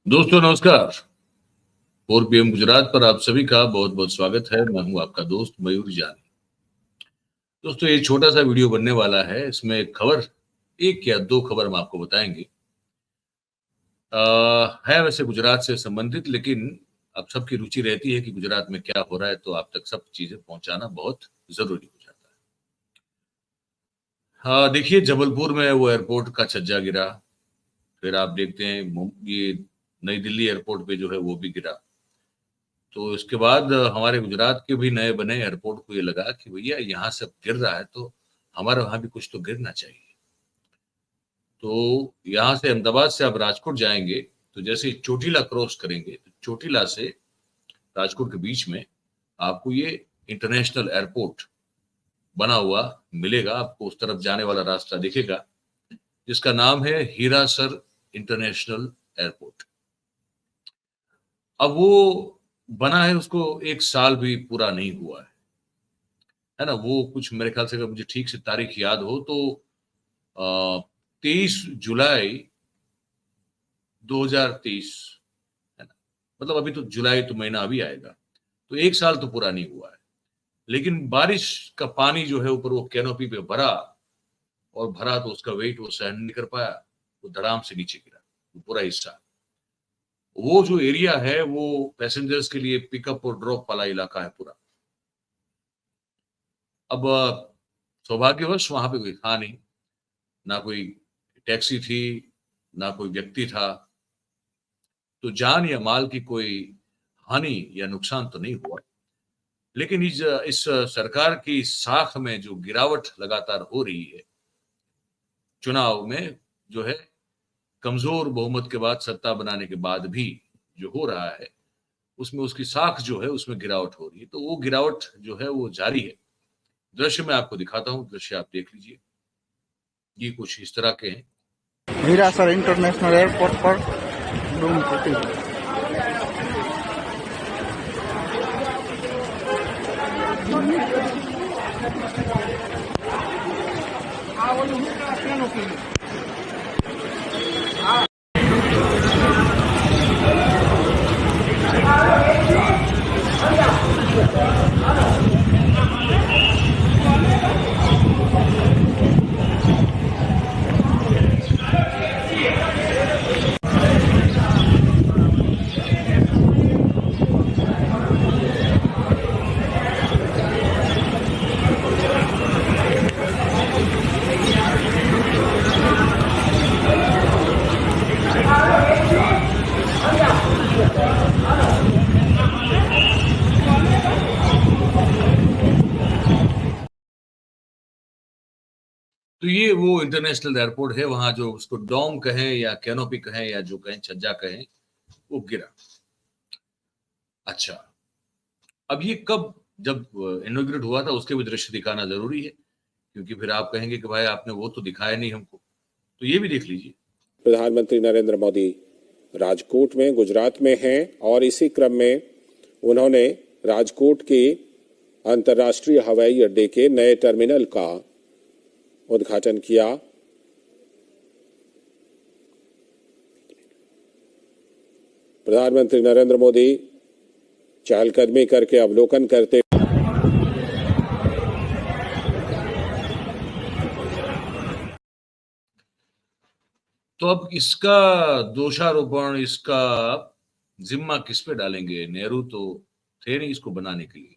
दोस्तों नमस्कार। 4 PM गुजरात पर आप सभी का बहुत बहुत स्वागत है। मैं हूं आपका दोस्त मयूर जानी। दोस्तों ये छोटा सा वीडियो बनने वाला है। इसमें एक या दो खबर हम आपको बताएंगे। है वैसे गुजरात से संबंधित, लेकिन अब सबकी रुचि रहती है कि गुजरात में क्या हो रहा है, तो आप तक सब चीजें पहुंचाना बहुत जरूरी हो जाता है। हाँ, देखिए जबलपुर में वो एयरपोर्ट का छज्जा गिरा। फिर आप देखते हैं ये नई दिल्ली एयरपोर्ट पे जो है वो भी गिरा। तो इसके बाद हमारे गुजरात के भी नए बने एयरपोर्ट को ये लगा कि भैया यहाँ सब गिर रहा है तो हमारे वहां भी कुछ तो गिरना चाहिए। तो यहाँ से अहमदाबाद से आप राजकोट जाएंगे, तो जैसे ही चोटीला क्रॉस करेंगे तो चोटीला से राजकोट के बीच में आपको ये इंटरनेशनल एयरपोर्ट बना हुआ मिलेगा। आपको उस तरफ जाने वाला रास्ता दिखेगा जिसका नाम है हीरासर इंटरनेशनल एयरपोर्ट। अब वो बना है, उसको 1 साल भी पूरा नहीं हुआ है ना। वो कुछ मेरे ख्याल से, अगर मुझे ठीक से तारीख याद हो तो 23 जुलाई 2023 है ना। मतलब अभी तो जुलाई तो महीना अभी आएगा, तो 1 साल तो पूरा नहीं हुआ है। लेकिन बारिश का पानी जो है ऊपर वो कैनोपी पे भरा, और भरा तो उसका वेट वो सहन नहीं कर पाया, वो धड़ाम से नीचे गिरा वो पूरा हिस्सा। वो जो एरिया है वो पैसेंजर्स के लिए पिकअप और ड्रॉप वाला इलाका है पूरा। अब सौभाग्यवश वहां पे कोई था नहीं, ना कोई टैक्सी थी, ना कोई व्यक्ति था। तो जान या माल की कोई हानि या नुकसान तो नहीं हुआ। लेकिन इस सरकार की साख में जो गिरावट लगातार हो रही है, चुनाव में जो है, कमजोर बहुमत के बाद सत्ता बनाने के बाद भी जो हो रहा है, उसमें उसकी साख जो है उसमें गिरावट हो रही है। तो वो गिरावट जो है वो जारी है। दृश्य मैं आपको दिखाता हूँ, दृश्य आप देख लीजिए। ये कुछ इस तरह के हैं। हीरासर इंटरनेशनल एयरपोर्ट पर डूम टूटी। तो ये वो इंटरनेशनल एयरपोर्ट है, वहां जो उसको डोम कहें या कैनोपी कहें या जो कहें छज्जा कहें, वो गिरा। अच्छा, अब ये कब, जब इनॉग्रेट हुआ था उसके भी दृश्य दिखाना जरूरी है, क्योंकि फिर आप कहेंगे कि भाई आपने वो तो दिखाया नहीं हमको। तो ये भी देख लीजिए। प्रधानमंत्री नरेंद्र मोदी राजकोट में, गुजरात में हैं और इसी क्रम में उन्होंने राजकोट के अंतर्राष्ट्रीय हवाई अड्डे के नए टर्मिनल का उद्घाटन किया। प्रधानमंत्री नरेंद्र मोदी चहलकदमी करके अवलोकन करते। तो अब इसका दोषारोपण, इसका जिम्मा किस पे डालेंगे? नेहरू तो थे नहीं इसको बनाने के लिए,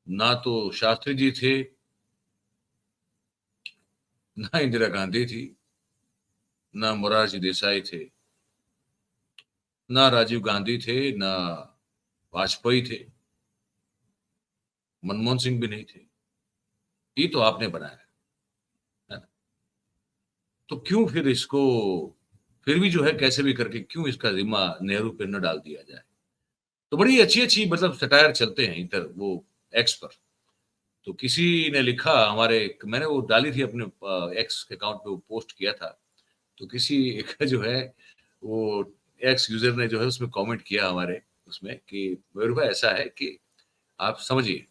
ना तो शास्त्री जी थे, ना इंदिरा गांधी थी, ना मोरारजी देसाई थे, ना राजीव गांधी थे, ना वाजपेयी थे, मनमोहन सिंह भी नहीं थे। ये तो आपने बनाया है ना। तो क्यों फिर इसको, फिर भी जो है कैसे भी करके क्यों इसका जिम्मा नेहरू पे न डाल दिया जाए? तो बड़ी अच्छी अच्छी मतलब सटायर चलते हैं इधर वो एक्स पर। तो किसी ने लिखा, मैंने वो डाली थी अपने एक्स अकाउंट पे, वो पोस्ट किया था। तो किसी एक जो है वो एक्स यूजर ने जो है उसमें कमेंट किया हमारे उसमें कि मयूर भाई ऐसा है कि आप समझिए,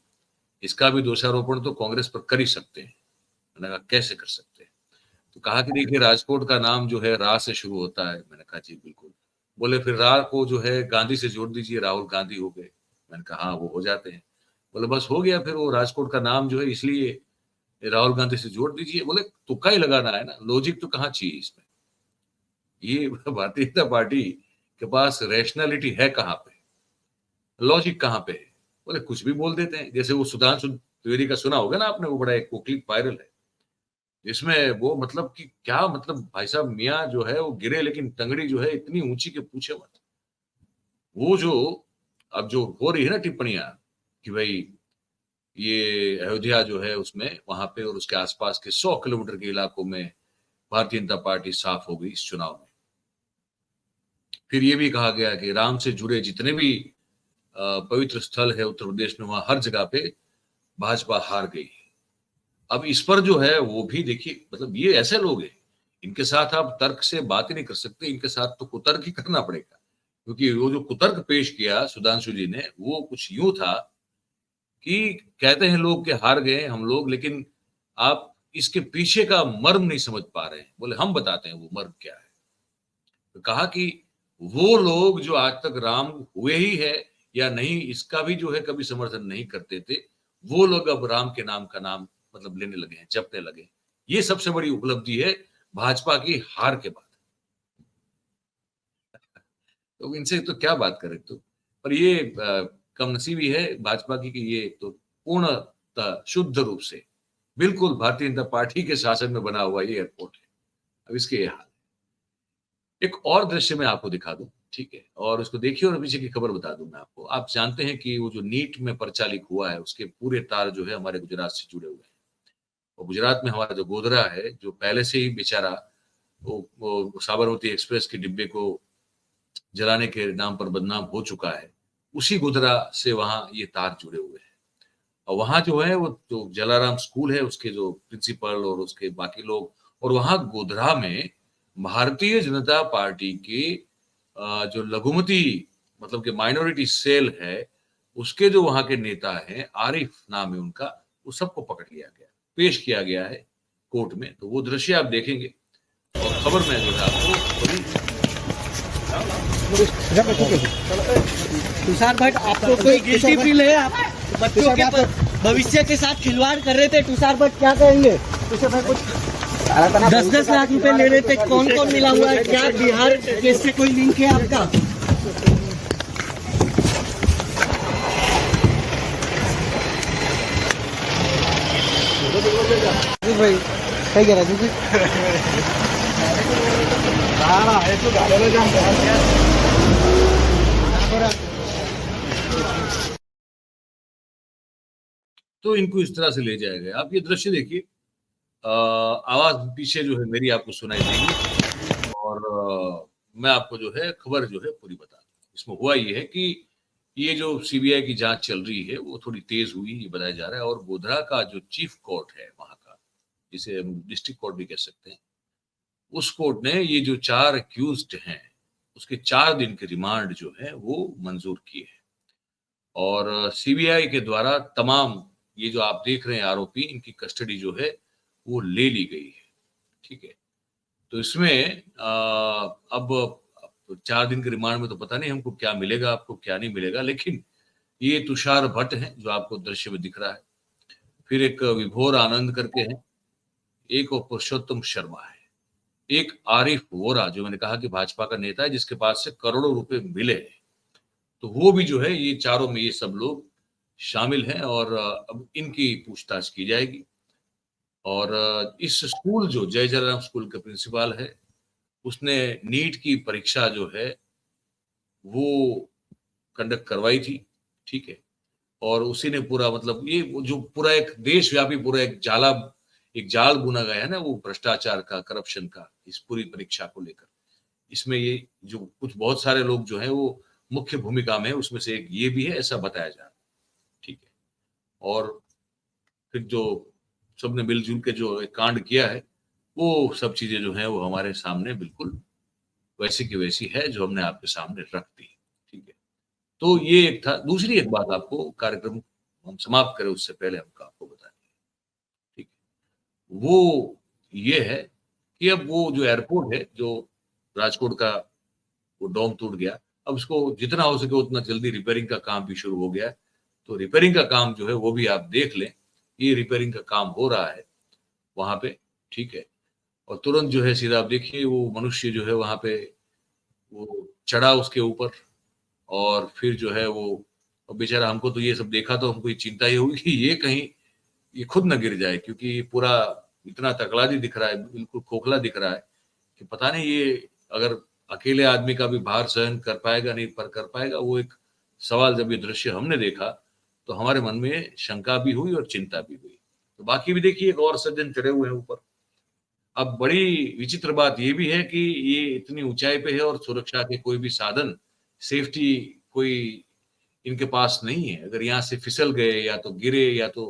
इसका भी दोषारोपण तो कांग्रेस पर कर ही सकते हैं। मैंने कहा कैसे कर सकते हैं? तो कहा कि देखिए राजकोट का नाम जो है रा से शुरू होता है। मैंने कहा जी बिल्कुल। बोले फिर रा को जो है गांधी से जोड़ दीजिए, राहुल गांधी हो गए। मैंने कहा हाँ वो हो जाते हैं। बोले बस हो गया, फिर वो राजकोट का नाम जो है इसलिए राहुल गांधी से जोड़ दीजिए। बोले तुक्का ही लगाना है ना, लॉजिक तो कहाँ चाहिए इसमें। ये भारतीय जनता पार्टी के पास रैशनैलिटी है कहाँ पे, लॉजिक कहाँ पे है। बोले कुछ भी बोल देते हैं। जैसे वो सुधांशु त्रिवेदी का सुना होगा ना आपने, वो बड़ा एक वो क्लिप वायरल है जिसमें वो मतलब कि क्या मतलब भाई साहब मियाँ जो है वो गिरे लेकिन टंगड़ी जो है इतनी ऊंची के पूछे मत। वो जो अब जो हो रही है ना टिप्पणियां कि भाई ये अयोध्या जो है उसमें वहां पे और उसके आसपास के 100 किलोमीटर के इलाकों में भारतीय जनता पार्टी साफ हो गई इस चुनाव में। फिर ये भी कहा गया कि राम से जुड़े जितने भी पवित्र स्थल है उत्तर प्रदेश में, वहां हर जगह पे भाजपा हार गई। अब इस पर जो है वो भी देखिए, मतलब ये ऐसे लोग हैं, इनके साथ आप तर्क से बात ही नहीं कर सकते, इनके साथ तो कुतर्क ही करना पड़ेगा। क्योंकि वो जो कुतर्क पेश किया सुधांशु जी ने, वो कुछ यूं था कि कहते हैं लोग कि हार गए हम लोग, लेकिन आप इसके पीछे का मर्म नहीं समझ पा रहे हैं। बोले हम बताते हैं वो मर्म क्या है। तो कहा कि वो लोग जो आज तक राम हुए ही है या नहीं इसका भी जो है कभी समर्थन नहीं करते थे, वो लोग अब राम के नाम का नाम मतलब लेने लगे हैं, जपने लगे हैं। ये सबसे बड़ी उपलब्धि है भाजपा की हार के बाद। तो इनसे तो क्या बात करें। तो पर ये कमनसीबी है भाजपा की कि ये तो पूर्णतः शुद्ध रूप से बिल्कुल भारतीय जनता पार्टी के शासन में बना हुआ ये एयरपोर्ट है। अब इसके ये हाल। एक और दृश्य मैं आपको दिखा दूं, ठीक है, और उसको देखिए और पीछे की खबर बता दूं मैं आपको। आप जानते हैं कि वो जो नीट में पर्चा लीक हुआ है उसके पूरे तार जो है हमारे गुजरात से जुड़े हुए हैं। और गुजरात में हमारा जो गोधरा है, जो पहले से ही बेचारा वो साबरमती एक्सप्रेस के डिब्बे को जलाने के नाम पर बदनाम हो चुका है, उसी गोधरा से वहां ये तार जुड़े हुए हैं। और वहां जो है वो जो जलाराम स्कूल है उसके जो प्रिंसिपल और उसके बाकी लोग, और वहां गोधरा में भारतीय जनता पार्टी के जो लघुमती मतलब कि माइनॉरिटी सेल है उसके जो वहां के नेता हैं, आरिफ नाम है उनका, वो सबको पकड़ लिया गया, पेश किया गया है कोर्ट में। तो वो दृश्य आप देखेंगे और खबर में जो है आपको बड़ी तुषार भट्ट, आपको कोई गिल्टी फील है? आप बच्चों के भविष्य के साथ खिलवाड़ कर रहे थे, तुषार भट्ट क्या कहेंगे? तुषार भट्ट कुछ 10-10 लाख रुपए ले रहे थे, कौन कौन मिला हुआ है? क्या बिहार केस से कोई लिंक है आपका? भाई सही कह रहा तो इनको इस तरह से ले जाया गया। आप ये दृश्य देखिए, आवाज पीछे जो है मेरी आपको सुनाई देगी और मैं आपको जो है खबर जो है पूरी बता दूं। इसमें हुआ ये है कि ये जो सीबीआई की जांच चल रही है वो थोड़ी तेज हुई ये बताया जा रहा है। और गोधरा का जो चीफ कोर्ट है वहां का, जिसे हम डिस्ट्रिक्ट कोर्ट भी कह सकते हैं, उस कोर्ट ने ये जो 4 अक्यूज्ड हैं उसके 4 दिन के रिमांड जो है वो मंजूर किए हैं। और सीबीआई के द्वारा तमाम ये जो आप देख रहे हैं आरोपी, इनकी कस्टडी जो है वो ले ली गई है, ठीक है। तो इसमें अब 4 दिन के रिमांड में तो पता नहीं हमको क्या मिलेगा, आपको क्या नहीं मिलेगा, लेकिन ये तुषार भट्ट हैं जो आपको दृश्य में दिख रहा है, फिर एक विभोर आनंद करके हैं, एक और पुरुषोत्तम शर्मा है, एक आरिफ वोरा जो मैंने कहा कि भाजपा का नेता है जिसके पास से करोड़ों रुपए मिले हैं। तो वो भी जो है ये चारों में ये सब लोग शामिल हैं और अब इनकी पूछताछ की जाएगी। और इस स्कूल जो जय जयराम स्कूल का प्रिंसिपल है उसने नीट की परीक्षा जो है वो कंडक्ट करवाई थी, ठीक है। और उसी ने पूरा मतलब ये जो पूरा एक देशव्यापी पूरा एक जाल बुना गया है ना वो भ्रष्टाचार का, करप्शन का, इस पूरी परीक्षा को लेकर। इसमें ये जो कुछ बहुत सारे लोग जो है वो मुख्य भूमिका में है, उसमें से एक ये भी है ऐसा बताया जा रहा है, ठीक है। और फिर जो सबने मिलजुल के जो एक कांड किया है वो सब चीजें जो है वो हमारे सामने बिल्कुल वैसी की वैसी है जो हमने आपके सामने रख दी, ठीक है। तो ये एक था। दूसरी एक बात आपको कार्यक्रम हम समाप्त करें उससे पहले हमको आपको बताएं, ठीक है, वो ये है कि अब वो जो एयरपोर्ट है, जो राजकोट का, वो डोम टूट गया, अब उसको जितना हो सके उतना जल्दी रिपेयरिंग का काम भी शुरू हो गया है। तो रिपेयरिंग का काम जो है वो भी आप देख लें, ये रिपेयरिंग का काम हो रहा है वहाँ पे, ठीक है। और तुरंत जो है सीधा आप देखिए वो मनुष्य जो है वहाँ पे वो चढ़ा उसके ऊपर, और फिर जो है वो, अब बेचारा, हमको तो ये सब देखा तो हमको ये चिंता ये हुई कि ये कहीं ये खुद न गिर जाए, क्योंकि ये पूरा इतना तकलादी दिख रहा है, बिल्कुल खोखला दिख रहा है कि पता नहीं ये अगर अकेले आदमी का भी भार सहन कर पाएगा नहीं पर कर पाएगा। वो एक सवाल, जब ये दृश्य हमने देखा तो हमारे मन में शंका भी हुई और चिंता भी हुई। तो बाकी भी देखिए एक और सज्जन चढ़े हुए हैं ऊपर। अब बड़ी विचित्र बात ये भी है कि ये इतनी ऊंचाई पे है और सुरक्षा के कोई भी साधन, सेफ्टी कोई इनके पास नहीं है। अगर यहाँ से फिसल गए या तो गिरे या तो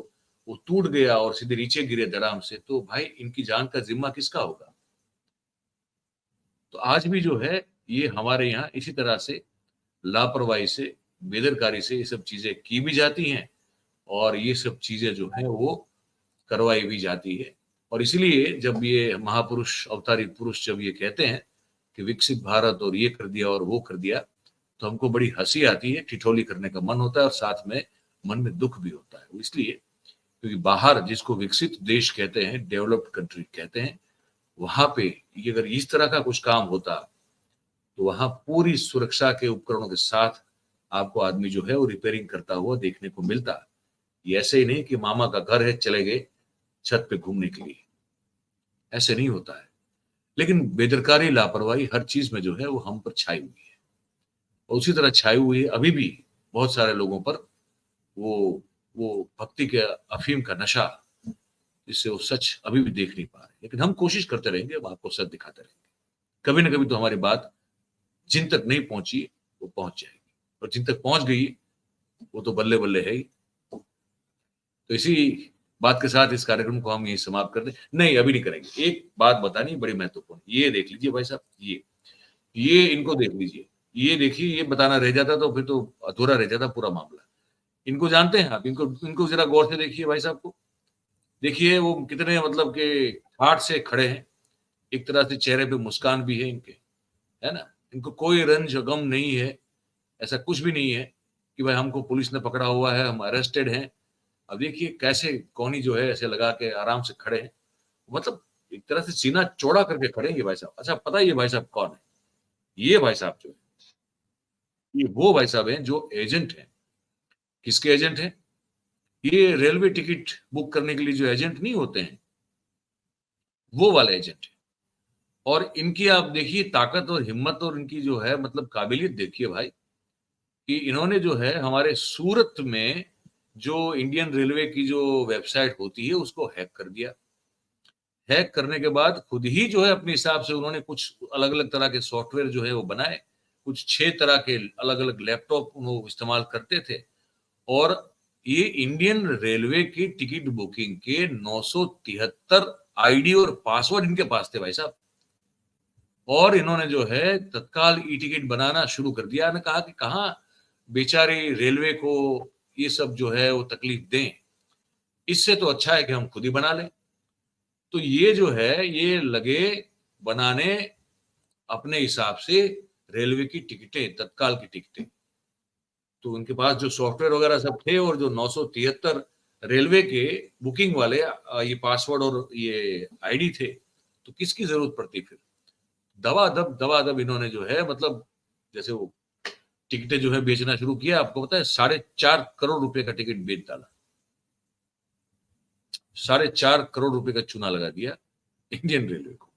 वो टूट गया और सीधे नीचे गिरे धड़ाम से, तो भाई इनकी जान का जिम्मा किसका होगा। तो आज भी जो है ये हमारे यहाँ इसी तरह से लापरवाही से, बेदरकारी से ये सब चीजें की भी जाती हैं और ये सब चीजें जो है वो करवाई भी जाती है। और इसलिए जब ये महापुरुष, अवतारी पुरुष जब ये कहते हैं कि विकसित भारत और ये कर दिया और वो कर दिया, तो हमको बड़ी हंसी आती है, ठिठोली करने का मन होता है और साथ में मन में दुख भी होता है। वो इसलिए क्योंकि बाहर जिसको विकसित देश कहते हैं, डेवलप्ड कंट्री कहते हैं, वहां पे ये अगर इस तरह का कुछ काम होता तो वहां पूरी सुरक्षा के उपकरणों के साथ आपको आदमी जो है वो रिपेयरिंग करता हुआ देखने को मिलता। ये ऐसे ही नहीं कि मामा का घर है चले गए छत पे घूमने के लिए, ऐसे नहीं होता है। लेकिन बेदरकारी, लापरवाही हर चीज में जो है वो हम पर छाई हुई है, और उसी तरह छाई हुई है अभी भी बहुत सारे लोगों पर वो भक्ति के अफीम का नशा, जिससे वो सच अभी भी देख नहीं पा रहे। लेकिन हम कोशिश करते रहेंगे, अब आपको सच दिखाते रहेंगे। कभी ना कभी तो हमारी बात जिन तक नहीं पहुंची वो पहुंच जाएगी, और जिन तक पहुंच गई वो तो बल्ले बल्ले है ही। तो इसी बात के साथ इस कार्यक्रम को हम यही समाप्त कर दें। नहीं, अभी नहीं करेंगे। एक बात बतानी बड़ी महत्वपूर्ण, ये देख लीजिए भाई साहब, ये इनको देख लीजिए, ये देखिए, ये बताना रह जाता तो फिर तो अधूरा रह जाता पूरा मामला। इनको जानते हैं आप? इनको जरा गौर से देखिए भाई साहब को, देखिए वो कितने मतलब के ठाठ से खड़े हैं, एक तरह से चेहरे पे मुस्कान भी है इनके, है ना। इनको कोई रंज गम नहीं है, ऐसा कुछ भी नहीं है कि भाई हमको पुलिस ने पकड़ा हुआ है, हम अरेस्टेड हैं। अब देखिए कैसे कोहनी जो है ऐसे लगा के आराम से खड़े हैं, मतलब एक तरह से सीना चौड़ा करके खड़े हैं ये भाई साहब। अच्छा, पता है ये भाई साहब कौन है? ये भाई साहब जो है, ये वो भाई साहब हैं जो एजेंट हैं। किसके एजेंट हैं? ये रेलवे टिकट बुक करने के लिए जो एजेंट नहीं होते हैं, वो वाले एजेंट है। और इनकी आप देखिए ताकत और हिम्मत, और इनकी जो है मतलब काबिलियत देखिए भाई, कि इन्होंने जो है हमारे सूरत में जो इंडियन रेलवे की जो वेबसाइट होती है उसको हैक कर दिया। हैक करने के बाद खुद ही जो है अपने हिसाब से उन्होंने कुछ अलग अलग तरह के सॉफ्टवेयर जो है वो बनाए, कुछ 6 तरह के अलग अलग लैपटॉप वो इस्तेमाल करते थे, और ये इंडियन रेलवे की टिकट बुकिंग के 973 आईडी और पासवर्ड इनके पास थे भाई साहब। और इन्होंने जो है तत्काल ई टिकट बनाना शुरू कर दिया। ने कहा कि कहाँ बेचारी रेलवे को ये सब जो है वो तकलीफ दें, इससे तो अच्छा है कि हम खुद ही बना लें। तो ये जो है ये लगे बनाने अपने हिसाब से रेलवे की टिकटें, तत्काल की टिकटें। तो उनके पास जो सॉफ्टवेयर वगैरह सब थे, और जो 973 रेलवे के बुकिंग वाले ये पासवर्ड और ये आईडी थे, तो किसकी जरूरत पड़ती फिर? दवा दब इन्होंने जो है मतलब जैसे वो टिकटें जो है बेचना शुरू किया। आपको पता है 4.5 करोड़ रुपए का टिकट बेच डाला, 4.5 करोड़ रुपए का चूना लगा दिया इंडियन रेलवे को।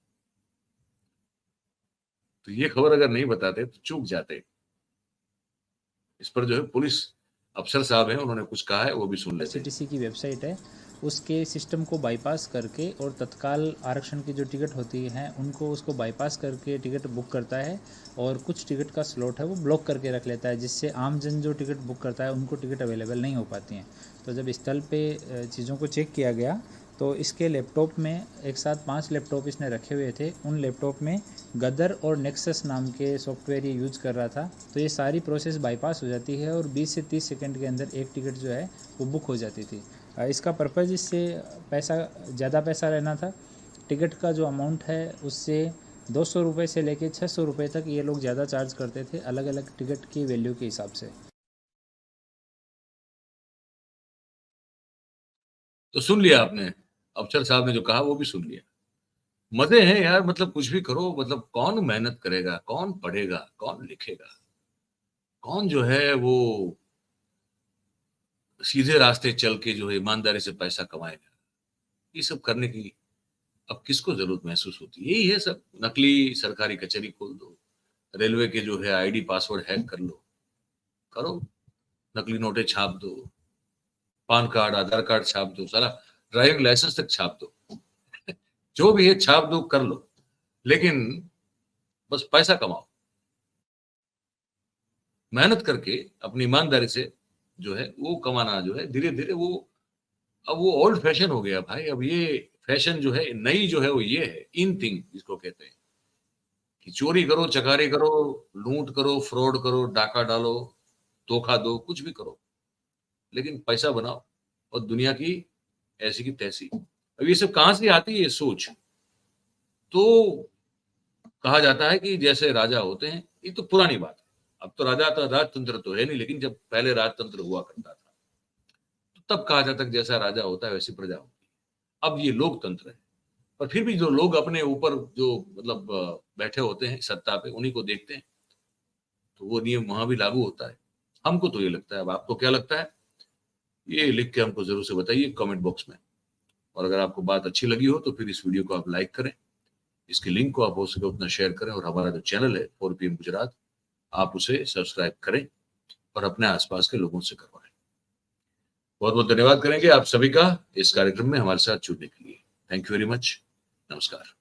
तो ये खबर अगर नहीं बताते तो चूक जाते। इस पर जो है पुलिस अफसर साहब हैं, उन्होंने कुछ कहा है, वो भी सुन लेते हैं। IRCTC की वेबसाइट है, उसके सिस्टम को बाईपास करके और तत्काल आरक्षण की जो टिकट होती हैं उनको उसको बाईपास करके टिकट बुक करता है, और कुछ टिकट का स्लॉट है वो ब्लॉक करके रख लेता है, जिससे आम जन जो टिकट बुक करता है उनको टिकट अवेलेबल नहीं हो पाती हैं। तो जब स्थल पे चीज़ों को चेक किया गया तो इसके लैपटॉप में एक साथ 5 लैपटॉप इसने रखे हुए थे। उन लैपटॉप में गदर और नेक्सस नाम के सॉफ्टवेयर ये यूज़ कर रहा था। तो ये सारी प्रोसेस बाईपास हो जाती है और 20 से 30 सेकंड के अंदर एक टिकट जो है वो बुक हो जाती थी। इसका पर्पज़ इससे ज़्यादा पैसा लेना था। टिकट का जो अमाउंट है उससे 200 रुपये से लेके 600 रुपये तक ये लोग ज़्यादा चार्ज करते थे, अलग अलग टिकट की वैल्यू के हिसाब से। तो सुन लिया आपने, अफसर साहब ने जो कहा वो भी सुन लिया। मजे हैं यार, मतलब कुछ भी करो, मतलब कौन मेहनत करेगा, कौन पढ़ेगा, कौन लिखेगा, कौन जो है वो सीधे रास्ते चल के जो है ईमानदारी से पैसा कमाएगा। ये सब करने की अब किसको जरूरत महसूस होती है? यही है सब, नकली सरकारी कचहरी खोल दो, रेलवे के जो है आईडी पासवर्ड हैक कर लो, करो, नकली नोटें छाप दो, पान कार्ड आधार कार्ड छाप दो, सारा ड्राइविंग लाइसेंस तक छाप दो, जो भी है छाप दो, कर लो, लेकिन बस पैसा कमाओ। मेहनत करके अपनी ईमानदारी से जो है वो कमाना जो है धीरे धीरे वो अब वो ओल्ड फैशन हो गया भाई। अब ये फैशन जो है नई जो है वो ये है, इन थिंग जिसको कहते हैं कि चोरी करो, चकारी करो, लूट करो, फ्रॉड करो, डाका डालो, धोखा दो, कुछ भी करो, लेकिन पैसा बनाओ और दुनिया की ऐसी की तैसी। अब ये सब कहां से आती है ये सोच? तो कहा जाता है कि जैसे राजा होते हैं, ये तो पुरानी बात है, अब तो राजतंत्र तो है नहीं, लेकिन जब पहले राजतंत्र हुआ करता था तो तब कहा जाता है कि जैसा राजा होता है वैसी प्रजा होती है। अब ये लोकतंत्र है, पर फिर भी जो लोग अपने ऊपर जो मतलब बैठे होते हैं सत्ता पे, उन्हीं को देखते हैं, तो वो नियम वहां भी लागू होता है। हमको तो ये लगता है, अब आपको क्या लगता है ये लिख के हमको जरूर से बताइए कमेंट बॉक्स में। और अगर आपको बात अच्छी लगी हो तो फिर इस वीडियो को आप लाइक करें, इसके लिंक को आप हो सके उतना शेयर करें, और हमारा जो चैनल है 4 PM गुजरात, आप उसे सब्सक्राइब करें और अपने आसपास के लोगों से करवाएं। बहुत बहुत धन्यवाद करेंगे आप सभी का इस कार्यक्रम में हमारे साथ जुड़ने के लिए। Thank you very much. नमस्कार।